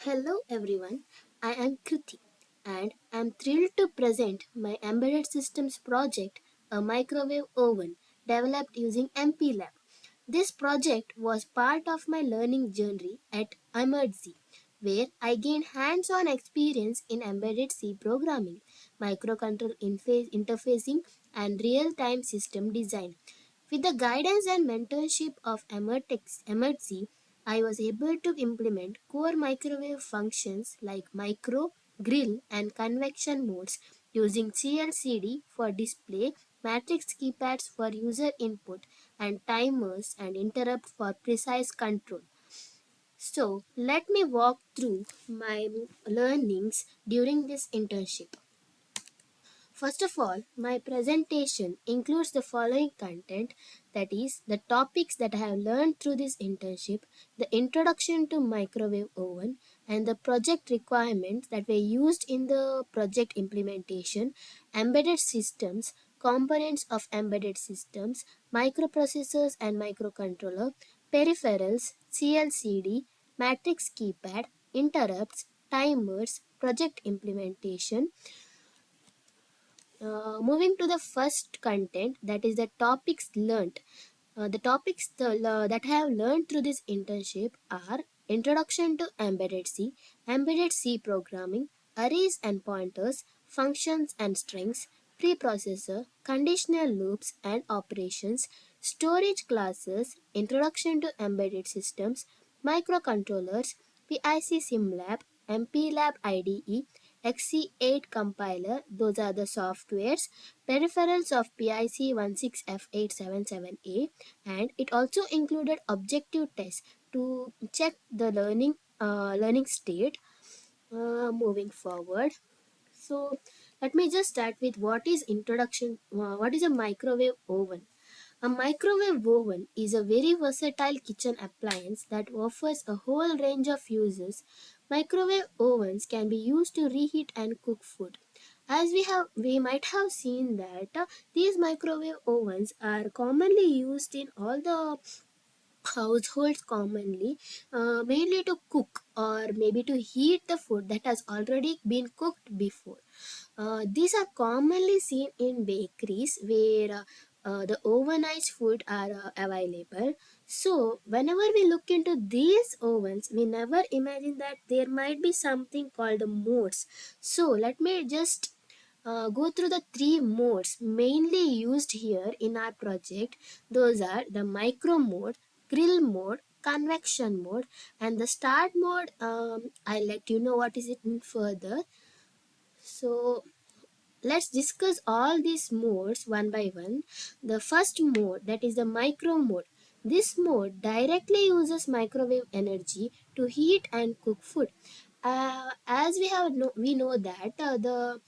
Hello everyone, I am Kriti and I am thrilled to present my embedded systems project, a microwave oven developed using MPLAB. This project was part of my learning journey at Emertxe, where I gained hands-on experience in embedded C programming, microcontroller interfacing, and real-time system design. With the guidance and mentorship of Emertxe, I was able to implement core microwave functions like micro, grill, and convection modes using CLCD for display, matrix keypads for user input, and timers and interrupt for precise control. So, let me walk through my learnings during this internship. First of all, my presentation includes the following content, that is, the topics that I have learned through this internship, the introduction to microwave oven, and the project requirements that were used in the project implementation, embedded systems, components of embedded systems, microprocessors and microcontroller, peripherals, CLCD, matrix keypad, interrupts, timers, project implementation. Moving to the first content, that is the topics learned. That I have learned through this internship are Introduction to Embedded C Programming, Arrays and Pointers, Functions and Strings, Preprocessor, Conditional Loops and Operations, Storage Classes, Introduction to Embedded Systems, Microcontrollers, PIC SimLab, MPLAB IDE, XC8 compiler, those are the softwares, peripherals of PIC 16F877A, and it also included objective tests to check the learning state. Moving forward, so let me just start with what is introduction. What is a microwave oven? A microwave oven is a very versatile kitchen appliance that offers a whole range of uses. Microwave ovens can be used to reheat and cook food. As we might have seen that these microwave ovens are commonly used in all the households commonly, mainly to cook or maybe to heat the food that has already been cooked before. These are commonly seen in bakeries where the overnight food are available. So whenever we look into these ovens, we never imagine that there might be something called modes. So let me just go through the three modes mainly used here in our project. Those are the micro mode, grill mode, convection mode, and the start mode. I'll let you know what is it in further. So let's discuss all these modes one by one. The first mode, that is the micro mode. This mode directly uses microwave energy to heat and cook food. As we know that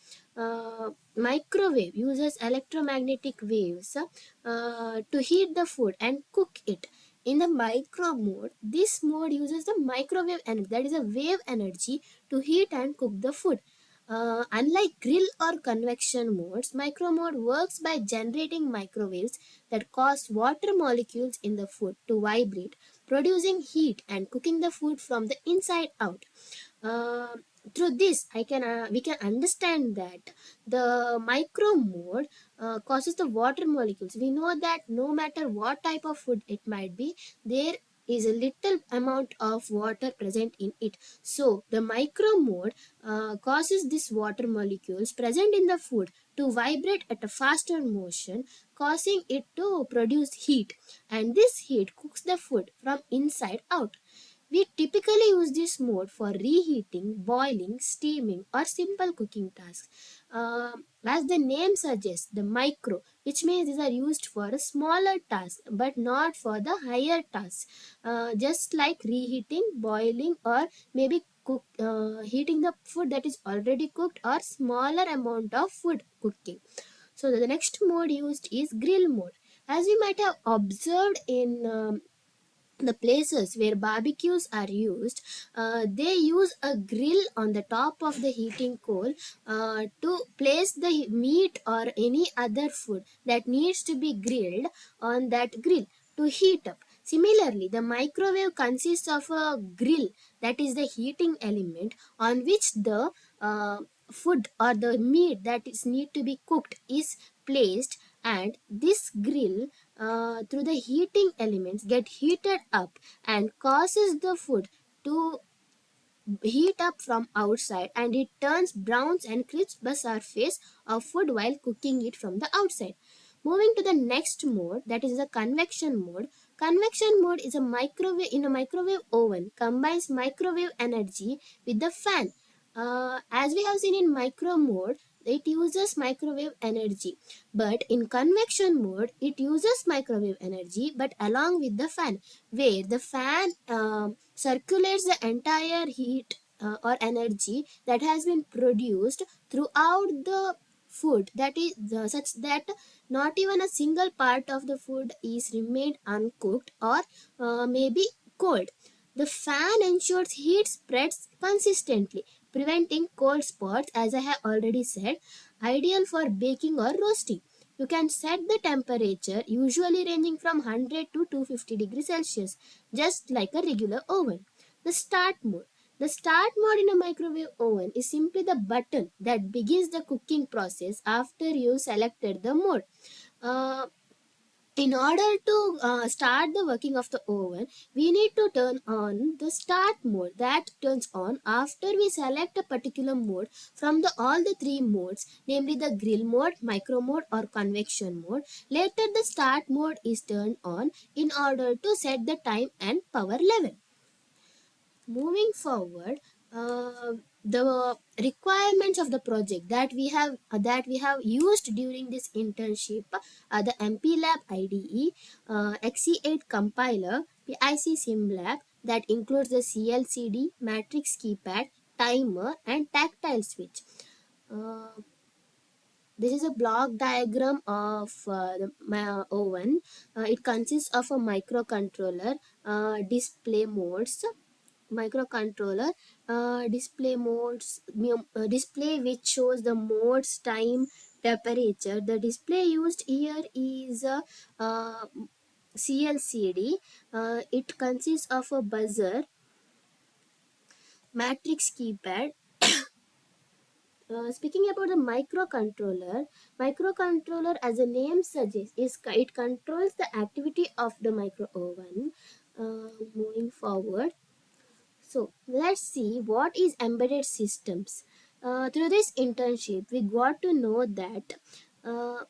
microwave uses electromagnetic waves to heat the food and cook it. In the micro mode, this mode uses the microwave energy, that is a wave energy, to heat and cook the food. Unlike grill or convection modes, micro mode works by generating microwaves that cause water molecules in the food to vibrate, producing heat and cooking the food from the inside out. Uh, Through this, we can understand that the micro mode causes the water molecules. We know that no matter what type of food it might be, there is a little amount of water present in it. So the micro mode causes these water molecules present in the food to vibrate at a faster motion, causing it to produce heat, and this heat cooks the food from inside out. We typically use this mode for reheating, boiling, steaming, or simple cooking tasks. As the name suggests, the micro, which means these are used for a smaller task but not for the higher tasks, just like reheating, boiling, or maybe heating the food that is already cooked, or smaller amount of food cooking. So the next mode used is grill mode. As we might have observed in the places where barbecues are used, they use a grill on the top of the heating coal to place the meat or any other food that needs to be grilled on that grill to heat up. Similarly, the microwave consists of a grill, that is the heating element on which the food or the meat that is need to be cooked is placed, and this grill through the heating elements get heated up and causes the food to heat up from outside, and it turns browns and crisps the surface of food while cooking it from the outside. Moving to the next mode, that is the convection mode. Convection mode is a microwave in a microwave oven combines microwave energy with the fan. As we have seen in micro mode, it uses microwave energy, but in convection mode it uses microwave energy but along with the fan, where the fan circulates the entire heat or energy that has been produced throughout the food, that is such that not even a single part of the food is remained uncooked or maybe cold. The fan ensures heat spreads consistently, preventing cold spots, as I have already said, ideal for baking or roasting. You can set the temperature, usually ranging from 100 to 250 degrees Celsius, just like a regular oven. The start mode. The start mode in a microwave oven is simply the button that begins the cooking process after you selected the mode. Uh, in order to start the working of the oven, we need to turn on the start mode. That turns on after we select a particular mode from the all the three modes, namely the grill mode, micro mode or convection mode. Later the start mode is turned on in order to set the time and power level. Moving forward, the requirements of the project that we have used during this internship are the MPLAB IDE, XE8 compiler, PIC SimLab that includes the CLCD, matrix keypad, timer, and tactile switch. Uh, this is a block diagram of my oven. It consists of a microcontroller, display modes, microcontroller, display which shows the modes, time, temperature. The display used here is a CLCD. It consists of a buzzer, matrix keypad. Speaking about the microcontroller, as the name suggests, it controls the activity of the micro oven. Moving forward, so let's see what is embedded systems. Through this internship, we got to know that uh,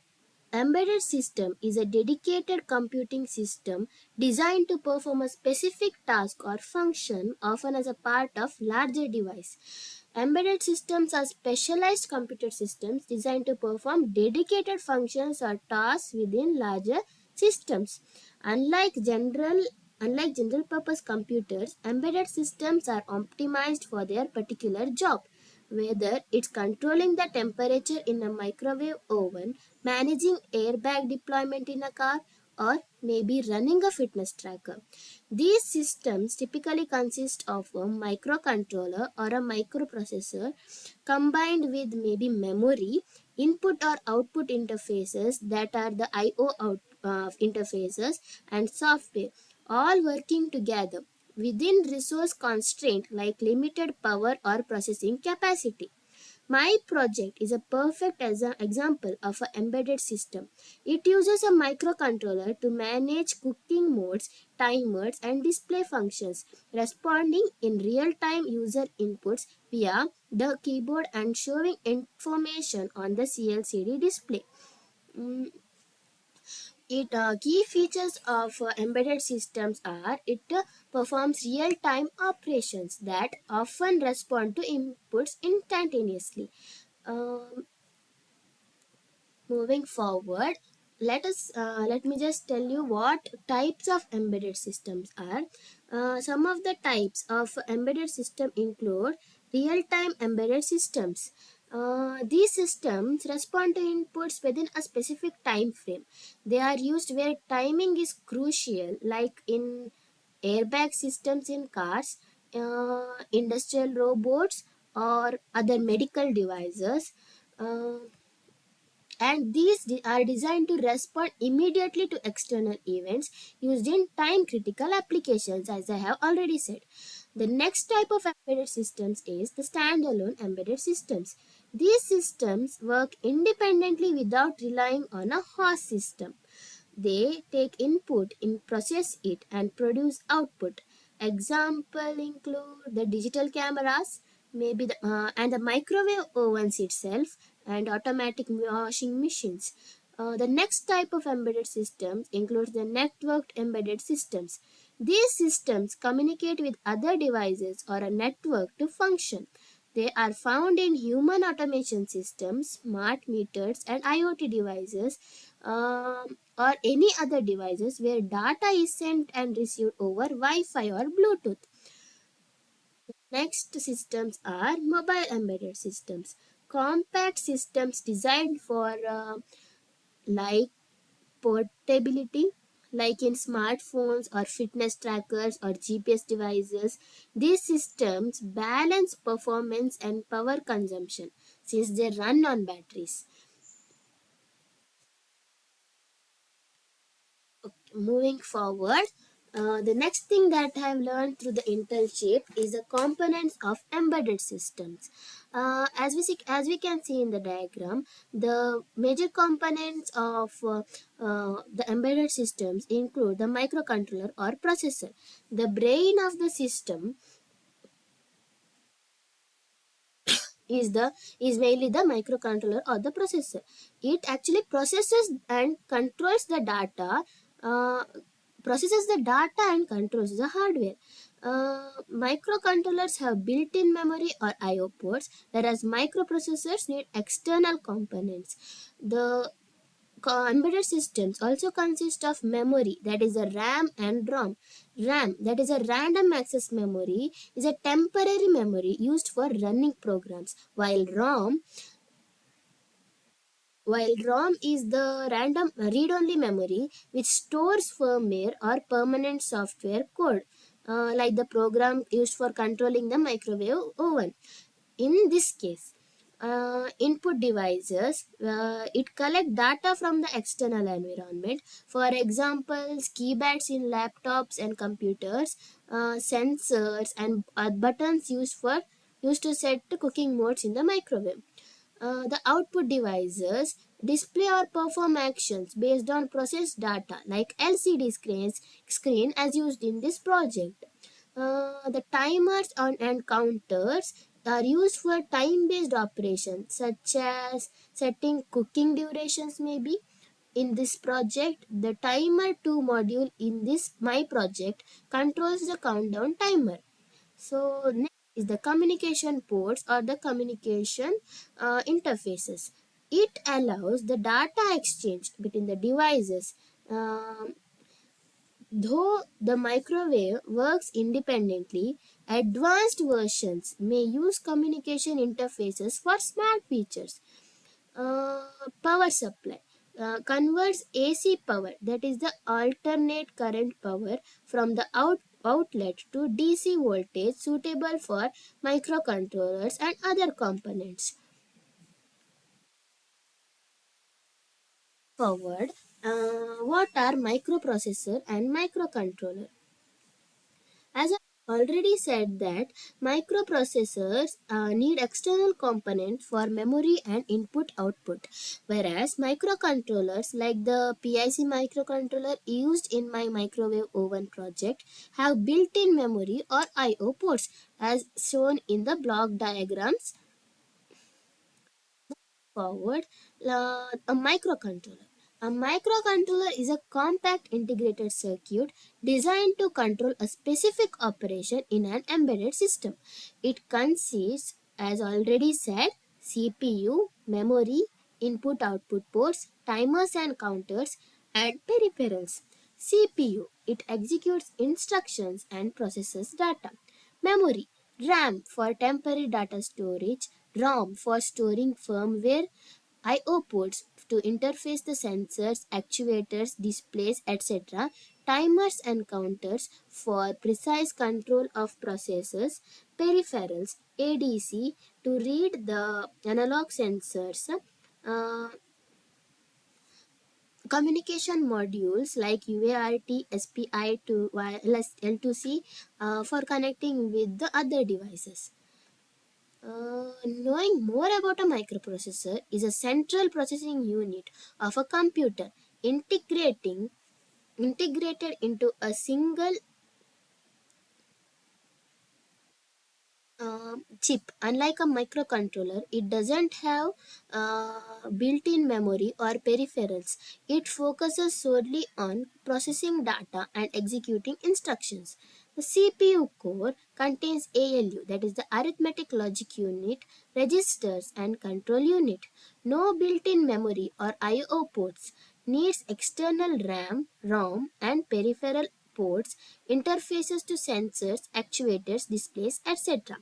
embedded system is a dedicated computing system designed to perform a specific task or function, often as a part of larger device. Embedded systems are specialized computer systems designed to perform dedicated functions or tasks within larger systems. Unlike general Unlike general purpose computers, embedded systems are optimized for their particular job, whether it's controlling the temperature in a microwave oven, managing airbag deployment in a car, or maybe running a fitness tracker. These systems typically consist of a microcontroller or a microprocessor combined with maybe memory, input or output interfaces, that are the interfaces, and software, all working together within resource constraint like limited power or processing capacity. My project is a perfect example of an embedded system. It uses a microcontroller to manage cooking modes, timers, and display functions, responding in real time user inputs via the keyboard and showing information on the CLCD display. Mm, Key features of embedded systems are it performs real-time operations that often respond to inputs instantaneously. Um, Moving forward, let me just tell you what types of embedded systems are. Some of the types of embedded system include real-time embedded systems. These systems respond to inputs within a specific time frame. They are used where timing is crucial, like in airbag systems in cars, industrial robots, or other medical devices. Uh, and are designed to respond immediately to external events used in time critical applications, as I have already said. The next type of embedded systems is the standalone embedded systems. These systems work independently without relying on a host system. They take input, process it, and produce output. Example include the digital cameras, maybe and the microwave ovens itself, and automatic washing machines. The next type of embedded systems includes the networked embedded systems. These systems communicate with other devices or a network to function. They are found in human automation systems, smart meters, and IoT devices, or any other devices where data is sent and received over Wi-Fi or Bluetooth. Next systems are mobile embedded systems. Compact systems designed for like portability, like in smartphones or fitness trackers or GPS devices. These systems balance performance and power consumption since they run on batteries. Moving forward, the next thing that I have learned through the internship is the components of embedded systems. As we can see in the diagram, the major components of the embedded systems include the microcontroller or processor. The brain of the system is is mainly the microcontroller or the processor. It actually processes and controls the data, uh, and controls the hardware. Microcontrollers have built-in memory or I/O ports, whereas microprocessors need external components. The embedded systems also consist of memory, that is a RAM and ROM. RAM, that is a random access memory, is a temporary memory used for running programs, while ROM is the random read-only memory which stores firmware or permanent software code, like the program used for controlling the microwave oven. In this case, input devices, it collect data from the external environment. For examples, keypads in laptops and computers, sensors and buttons used to set the cooking modes in the microwave. The output devices display or perform actions based on processed data, like LCD screen as used in this project. The timers and counters are used for time-based operations, such as setting cooking durations. Maybe in this project, the timer 2 module in this my project controls the countdown timer. So next is the communication ports or the communication interfaces. It allows the data exchange between the devices. Though the microwave works independently, advanced versions may use communication interfaces for smart features. Power supply converts AC power, that is the alternate current power, from the outlet to DC voltage suitable for microcontrollers and other components. Forward, what are microprocessor and microcontroller? As I already said that microprocessors need external component for memory and input output, whereas microcontrollers like the PIC microcontroller used in my microwave oven project have built-in memory or I/O ports, as shown in the block diagrams. Forward, a microcontroller. A microcontroller is a compact integrated circuit designed to control a specific operation in an embedded system. It consists, as already said, CPU, memory, input output ports, timers and counters, and peripherals. CPU, it executes instructions and processes data. Memory, RAM for temporary data storage, ROM for storing firmware, I/O ports to interface the sensors, actuators, displays, etc. Timers and counters for precise control of processes, peripherals, ADC to read the analog sensors, uh, Communication modules like UART, SPI to wireless L2C for connecting with the other devices. Knowing more about a microprocessor is a central processing unit of a computer integrated into a single chip. Unlike a microcontroller, it doesn't have built-in memory or peripherals. It focuses solely on processing data and executing instructions. The CPU core contains ALU, that is the arithmetic logic unit, registers and control unit. No built-in memory or I/O ports. Needs external RAM, ROM and peripheral ports, interfaces to sensors, actuators, displays, etc.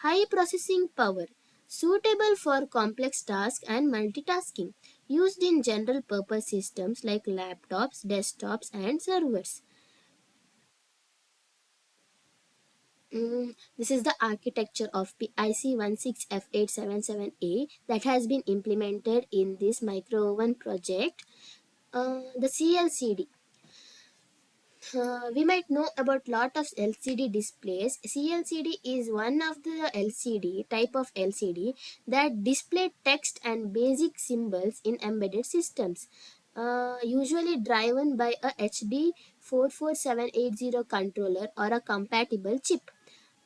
High processing power, suitable for complex tasks and multitasking, used in general purpose systems like laptops, desktops, and servers. This is the architecture of PIC16F877A that has been implemented in this micro oven project. The CLCD. We might know about lot of LCD displays. CLCD is one of the LCD type of LCD that display text and basic symbols in embedded systems. Usually driven by a HD 44780 controller or a compatible chip.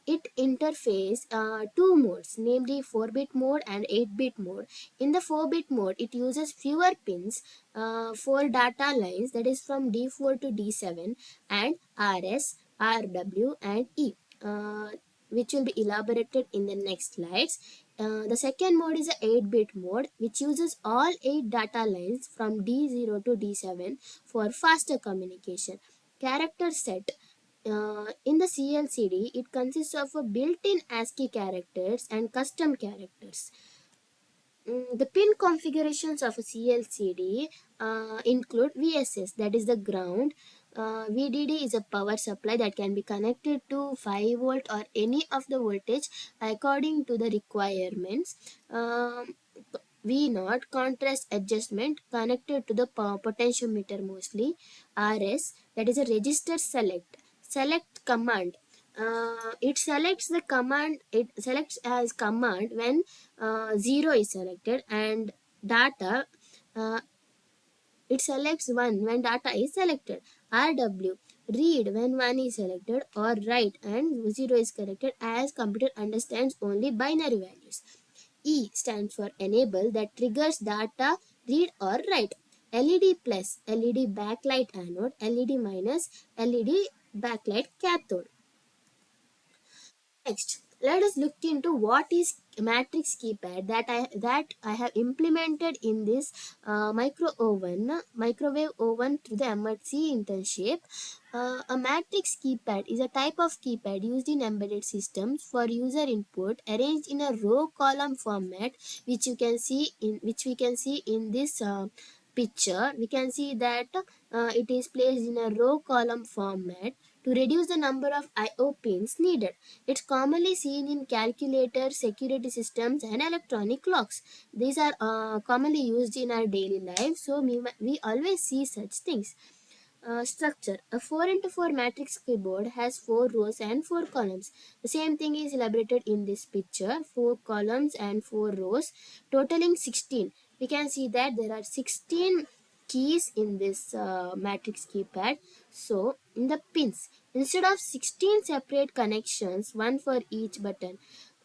It interfaces two modes, namely 4-bit mode and 8-bit mode. In the 4-bit mode, it uses fewer pins, 4 data lines, that is from D4 to D7, and RS, RW, and E, which will be elaborated in the next slides. The second mode is a 8-bit mode, which uses all 8 data lines from D0 to D7 for faster communication. Character set. In the CLCD, it consists of a built-in ASCII characters and custom characters. The pin configurations of a CLCD include VSS, that is the ground. VDD is a power supply that can be connected to 5 volt or any of the voltage according to the requirements. V0 contrast adjustment connected to the potentiometer mostly. RS, that is a register select command. It selects as command when 0 is selected, and data, uh, it selects 1 when data is selected. RW, read when 1 is selected, or write and 0 is selected, as computer understands only binary values. E stands for enable, that triggers data read or write. LED plus, LED backlight anode, LED minus, LED backlight cathode. Next, let us look into what is matrix keypad that I have implemented in this microwave oven through the Emertxe internship. A matrix keypad is a type of keypad used in embedded systems for user input arranged in a row column format, which we can see in this picture. We can see that it is placed in a row column format to reduce the number of I/O pins needed. It's commonly seen in calculators, security systems, and electronic clocks. These are commonly used in our daily life, so we always see such things. Structure. A 4 into 4 matrix keyboard has 4 rows and 4 columns. The same thing is elaborated in this picture. 4 columns and 4 rows, totaling 16. We can see that there are 16 keys in this matrix keypad. So, in the pins, instead of 16 separate connections, one for each button,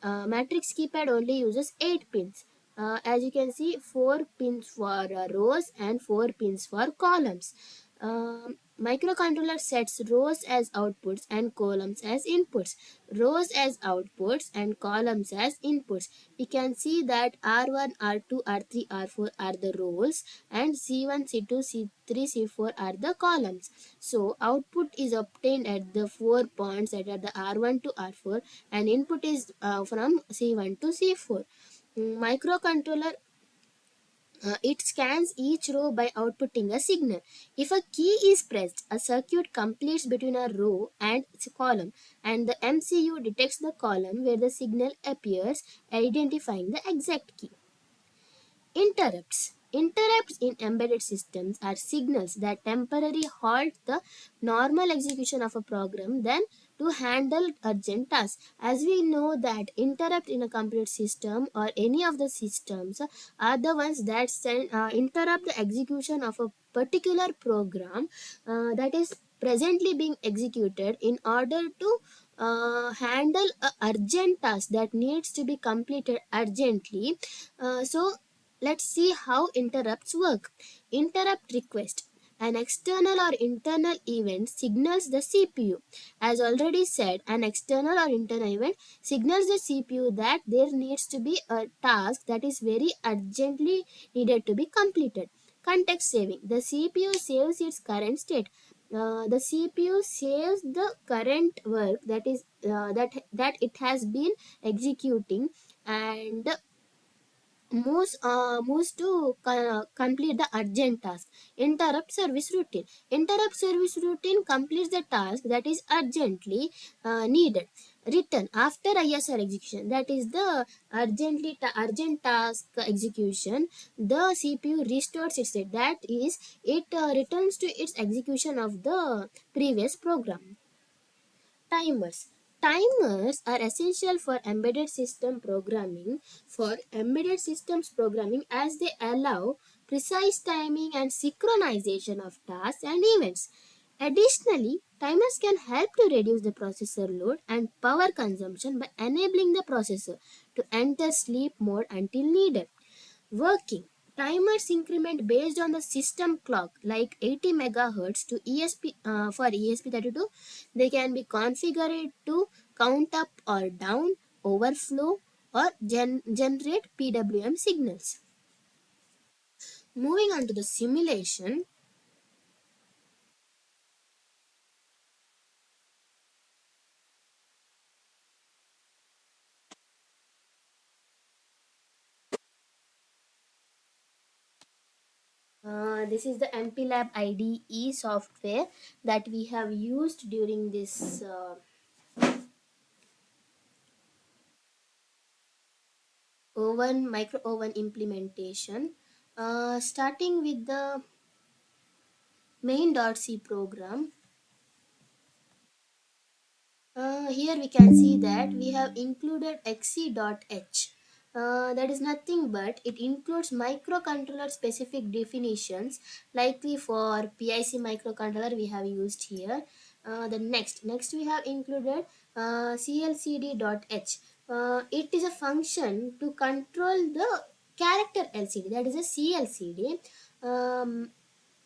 matrix keypad only uses 8 pins. As you can see, 4 pins for rows and 4 pins for columns. Microcontroller sets rows as outputs and columns as inputs. Rows as outputs and columns as inputs. We can see that R1, R2, R3, R4 are the rows, and C1, C2, C3, C4 are the columns. So output is obtained at the 4 points that are the R1 to R4, and input is from C1 to C4. Microcontroller, it scans each row by outputting a signal. If a key is pressed, a circuit completes between a row and its column, and the MCU detects the column where the signal appears, identifying the exact key. Interrupts. Interrupts in embedded systems are signals that temporarily halt the normal execution of a program then to handle urgent tasks. As we know that interrupt in a computer system or any of the systems are the ones that interrupt the execution of a particular program that is presently being executed in order to handle a urgent task that needs to be completed urgently. So let's see how interrupts work. Interrupt request. An external or internal event signals the CPU. As already said, an external or internal event signals the CPU that there needs to be a task that is very urgently needed to be completed. Context saving. The CPU saves its current state. The CPU saves the current work that it has been executing and moves to complete the urgent task. Interrupt service routine. Interrupt service routine completes the task that is urgently needed. Return after ISR execution, that is the urgent task execution. The CPU restores its state, that is it returns to its execution of the previous program. Timers. Timers are essential for embedded system programming, for embedded systems programming, as they allow precise timing and synchronization of tasks and events. Additionally, timers can help to reduce the processor load and power consumption by enabling the processor to enter sleep mode until needed. Working. Timers increment based on the system clock like 80 megahertz to for ESP32. They can be configured to count up or down, overflow, or generate PWM signals. Moving on to the simulation, this is the MPLAB IDE software that we have used during this micro oven implementation. Starting with the main.c program. Here we can see that we have included xe.h. That is nothing but it includes microcontroller specific definitions. Likely for PIC microcontroller we have used here. The next we have included CLCD.h. It is a function to control the character LCD, that is a CLCD.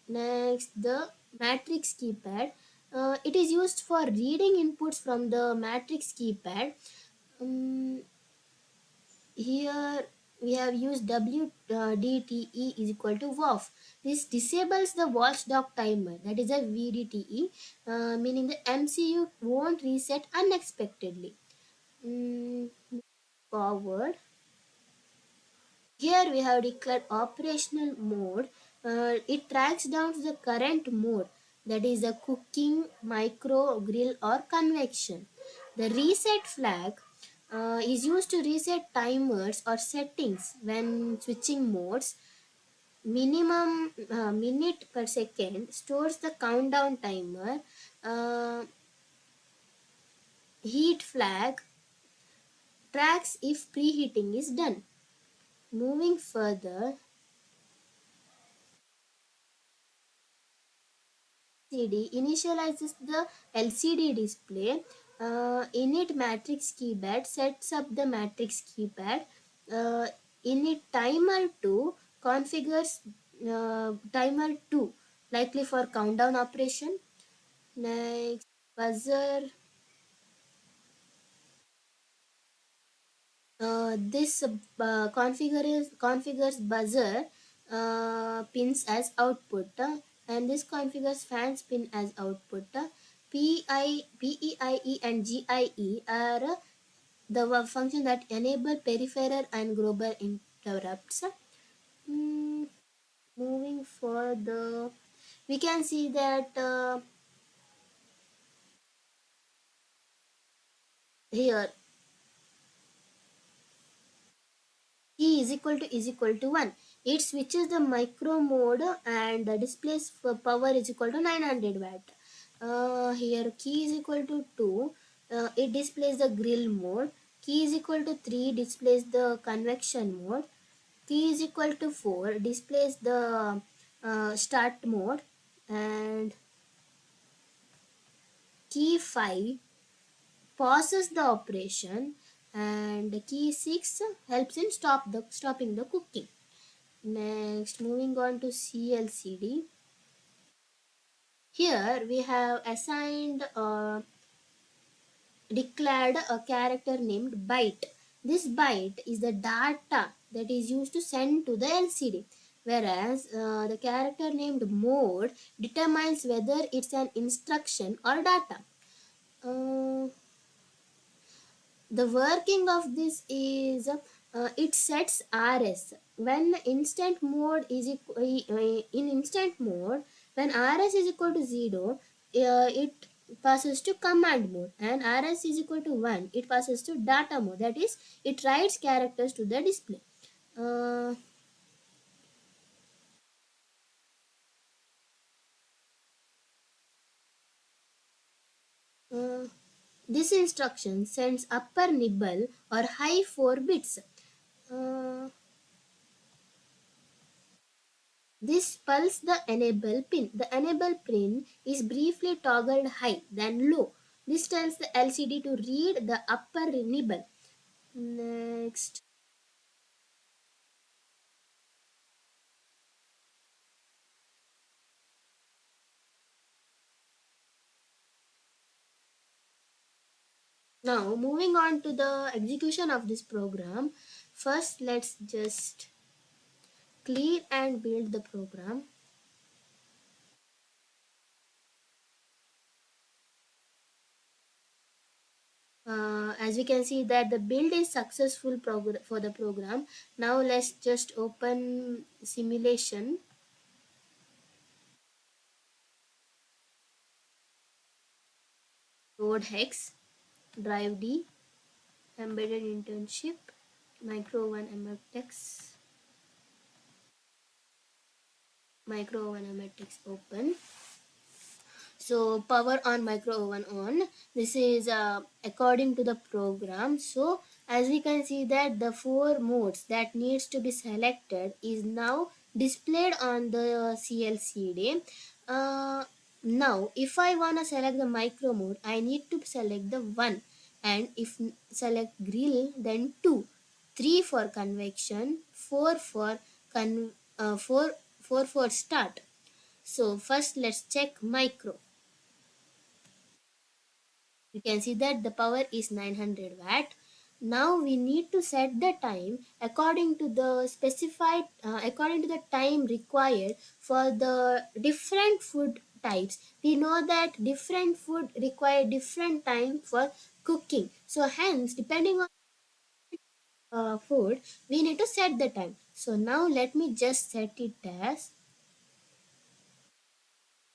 Next, the matrix keypad. It is used for reading inputs from the matrix keypad. Um, Here we have used WDTE is equal to WOF. This disables the watchdog timer, that is a VDTE, meaning the MCU won't reset unexpectedly. Forward. Here we have declared operational mode. It tracks down to the current mode, that is the cooking, micro, grill or convection. The reset flag is used to reset timers or settings when switching modes. Minimum minute per second stores the countdown timer. Uh, Heat flag tracks if preheating is done. Moving further, LCD initializes the LCD display. Init matrix keypad sets up the matrix keypad. Uh, Init timer 2 configures timer 2 likely for countdown operation. Next, buzzer. This configures buzzer pins as output, and this configures fans pin as output. PEIE and GIE are the function that enable peripheral and global interrupts. Mm, Moving further, we can see that here E is equal to 1. It switches the micro mode and the displays for power is equal to 900 watt. Here key is equal to 2. It displays the grill mode. Key is equal to 3 displays the convection mode. Key is equal to 4 displays the start mode, and key 5 pauses the operation, and key 6 helps in stopping the cooking. Next, moving on to CLCD. Here we have assigned declared a character named byte. This byte is the data that is used to send to the LCD, whereas the character named mode determines whether it's an instruction or data. Uh, the working of this is it sets RS when instant mode is in instant mode. When RS is equal to 0, it passes to command mode, and RS is equal to 1, it passes to data mode, that is it writes characters to the display. uh, uh, this instruction sends upper nibble or high 4 bits. uh, This pulse the enable pin. The enable pin is briefly toggled high, then low. This tells the LCD to read the upper nibble. Next. Now moving on to the execution of this program. First let's just clear and build the program. As we can see that the build is successful for the program. Now let's just open simulation. Code hex, drive D, embedded internship, micro one Emertxe, micro one Emertxe open. So power on, micro oven on. This is according to the program. So as we can see that the 4 modes that needs to be selected is now displayed on the CLCD. Now if I want to select the micro mode, I need to select the 1, and if select grill, then 2, 3 for convection, 4 for 4 for start. So first let's check micro. You can see that the power is 900 watt. Now we need to set the time according to the specified according to the time required for the different food types. We know that different food require different time for cooking, so hence depending on food we need to set the time. So now let me just set it as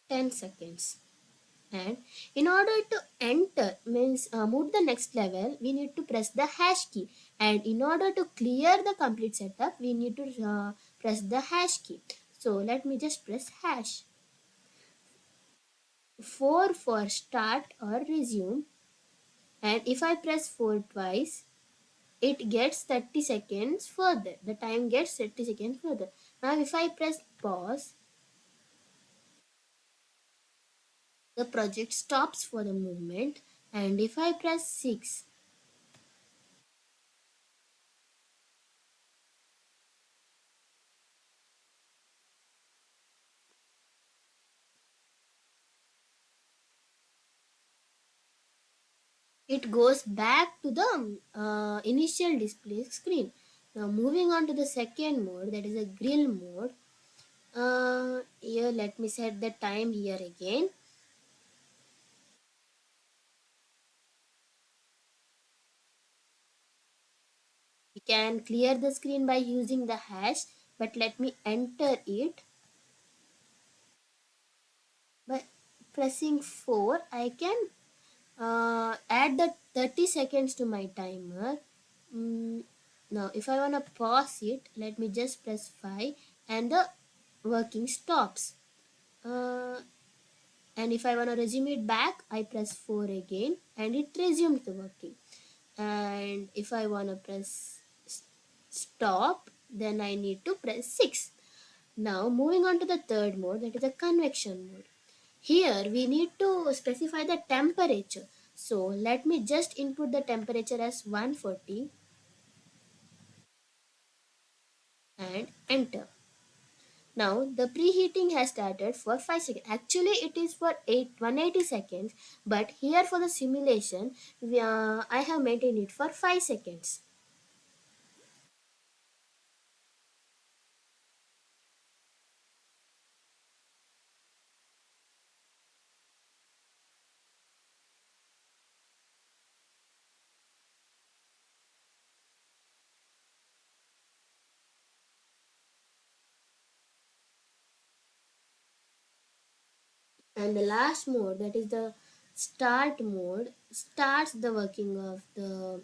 10 seconds. And in order to enter means move the next level, we need to press the hash key, and in order to clear the complete setup we need to press the hash key. So let me just press hash 4 for start or resume, and if I press 4 twice it gets 30 seconds further. The time gets 30 seconds further. Now if I press pause, the project stops for the movement, and if I press 6, it goes back to the initial display screen. Now moving on to the second mode, that is a grill mode. Here let me set the time here again. You can clear the screen by using the hash, but let me enter it by pressing 4. I can add the 30 seconds to my timer. Now if I want to pause it, let me just press 5 and the working stops. uh, and if I want to resume it back, I press 4 again and it resumes the working. And if I want to press stop, then I need to press 6. Now moving on to the third mode, that is the convection mode. Here we need to specify the temperature. So let me just input the temperature as 140 and enter. Now the preheating has started for 5 seconds. Actually it is for 180 seconds, but here for the simulation I have maintained it for 5 seconds. And the last mode, that is the start mode, starts the working of the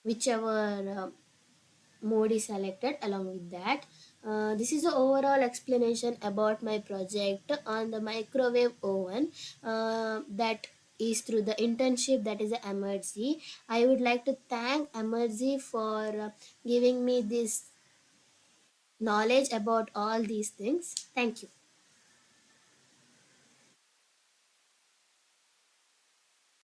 whichever mode is selected. Along with that, this is the overall explanation about my project on the microwave oven that is through the internship, that is the Emertxe. I would like to thank Emertxe for giving me this knowledge about all these things. Thank you.